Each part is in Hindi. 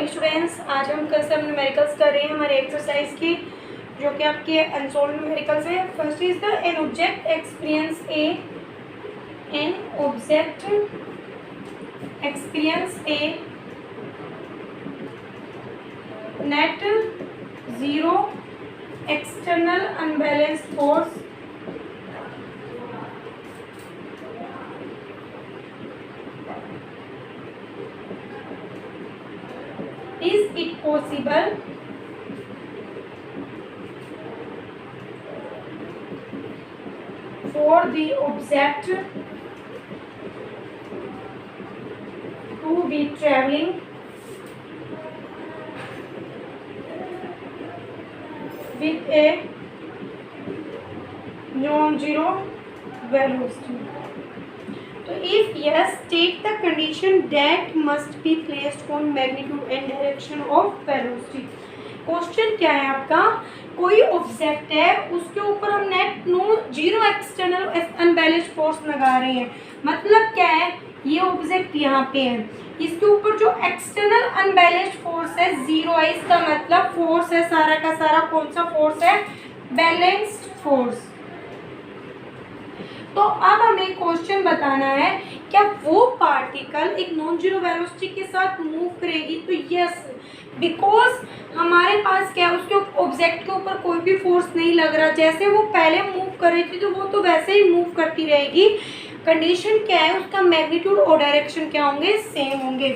Morning students. आज हम कल न्यूमेरिकल्स कर रहे हैं हमारे एक्सरसाइज की, जो कि आपके अनसॉल्व न्यूमेरिकल्स हैं। First is the an object experience A net zero external unbalanced force is it possible for the object to be traveling with a non-zero velocity? तो if yes, state the condition that must be placed on magnitude and direction of velocity. Question क्या है आपका, कोई ऑब्जेक्ट है, उसके ऊपर हम net no zero external unbalanced force लगा रहे हैं। मतलब क्या है, ये ऑब्जेक्ट यहाँ पे है, इसके ऊपर जो एक्सटर्नल अनबैलेंस्ड फोर्स है जीरो है। इसका मतलब फोर्स है सारा का सारा कौन सा फोर्स है, बैलेंस्ड फोर्स। तो अब हमें क्वेश्चन बताना है, क्या वो पार्टिकल एक नॉन जीरो वेलोसिटी के साथ मूव करेगी? तो यस, बिकॉज हमारे पास क्या है, उसके ऑब्जेक्ट के ऊपर कोई भी फोर्स नहीं लग रहा। जैसे वो पहले मूव कर रही थी तो वो तो वैसे ही मूव करती रहेगी। कंडीशन क्या है, उसका मैग्नीट्यूड और डायरेक्शन क्या होंगे, सेम होंगे।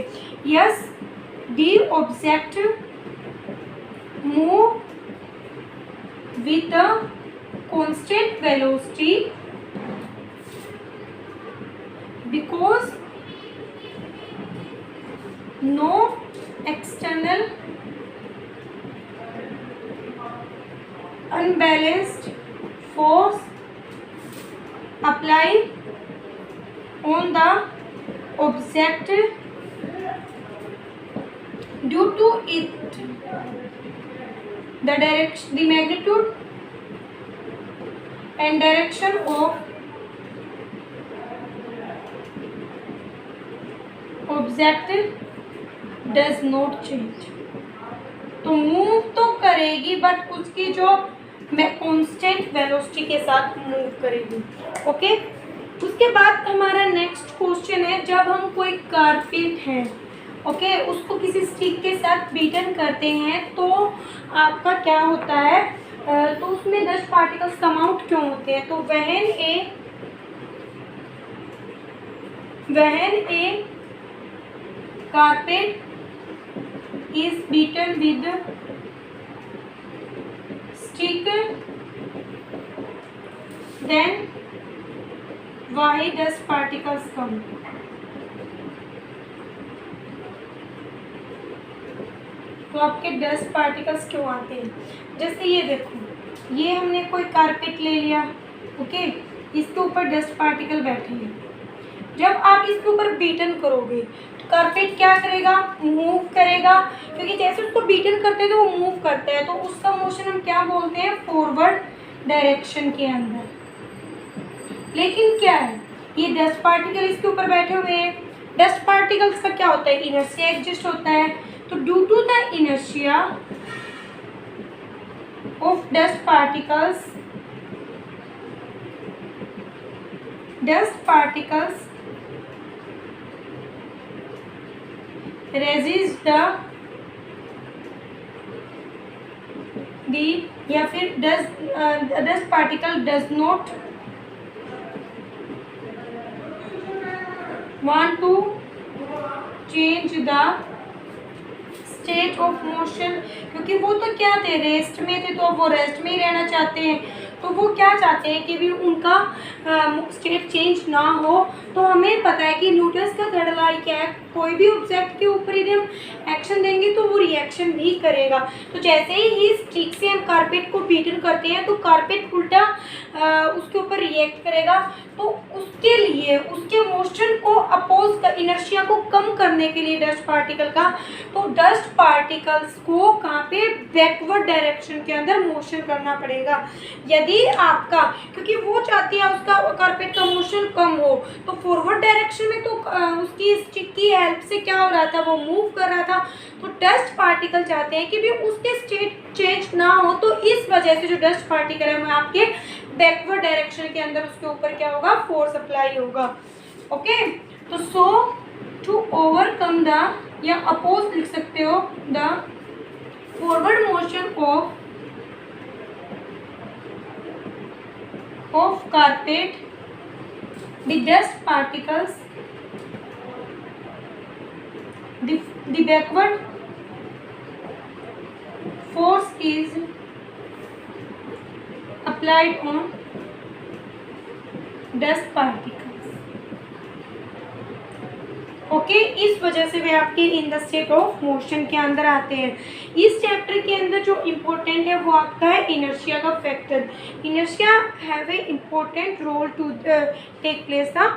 Yes, the object move with the constant velocity because no external unbalanced force apply on the object, due to it the magnitude and direction of object does not change. तो मूव तो करेगी बट उसकी जो कांस्टेंट वेलोसिटी के साथ मूव करेगी। ओके, उसके बाद हमारा नेक्स्ट क्वेश्चन है, जब हम कोई कारपेट है, ओके, उसको किसी स्टिक के साथ बीटन करते हैं तो आपका क्या होता है, तो उसमें 10 पार्टिकल्स कम आउट क्यों होते हैं? तो वहन ए carpet is beaten with stick, then why dust particles come? तो आपके डस्ट पार्टिकल्स क्यों आते हैं? जैसे ये देखो, ये हमने कोई कारपेट ले लिया, ओके, इसके ऊपर डस्ट पार्टिकल बैठे हैं। जब आप इसके ऊपर बीटन करोगे तो कारपेट क्या करेगा, मूव करेगा, क्योंकि जैसे उसको बीटन करते हैं तो वो मूव करता है। तो उसका मोशन हम क्या बोलते हैं, फॉरवर्ड डायरेक्शन के अंदर। लेकिन क्या है, ये डस्ट पार्टिकल इसके ऊपर बैठे हुए हैं। डस्ट पार्टिकल्स का क्या होता है, इनर्शिया एग्जिस्ट होता है। तो due to the inertia of dust particles resist the या फिर dust particle does not want to change the state of motion, क्योंकि वो तो क्या थे, रेस्ट में थे, तो वो रेस्ट में ही रहना चाहते हैं। तो वो क्या चाहते हैं कि भी उनका स्टेट चेंज ना हो। तो हमें पता है कि न्यूटन्स का थर्ड लॉ क्या है, कोई भी ऑब्जेक्ट के ऊपर यदि हम एक्शन देंगे तो वो रिएक्शन भी करेगा। तो जैसे ही स्टिक से हम कारपेट को बीटन करते हैं तो कारपेट उल्टा उसके ऊपर रिएक्ट करेगा। तो उसके लिए उसके मोशन को अपोज कर, इनर्शिया को कम करने के लिए डस्ट पार्टिकल का, तो डस्ट पार्टिकल्स को कहाँ पे, बैकवर्ड डायरेक्शन के अंदर मोशन करना पड़ेगा। यदि आपका, क्योंकि वो चाहती है उसका कारपेट का मोशन कम हो, तो फॉरवर्ड डायरेक्शन में तो उसकी स्टिक की हेल्प से क्या हो रहा था, वो मूव कर रहा था। तो डस्ट पार्टिकल चाहते हैं कि भी उसके स्टेट चेंज ना हो, तो इस वजह से जो डस्ट पार्टिकल है वो आपके बैकवर्ड डायरेक्शन के अंदर उसके ऊपर क्या होगा, फोर्स अप्लाई होगा। ओके, तो सो टू ओवरकम द, या अपोज लिख सकते हो, the forward motion of carpet, the dust particles, the backward force is applied on dust particles। Okay, इस वजह से वे आपके in the state of motion के अंदर आते हैं। इस चैप्टर के अंदर जो इम्पोर्टेंट है वो आपका है इनर्शिया का factor. Inertia have a important role to take place the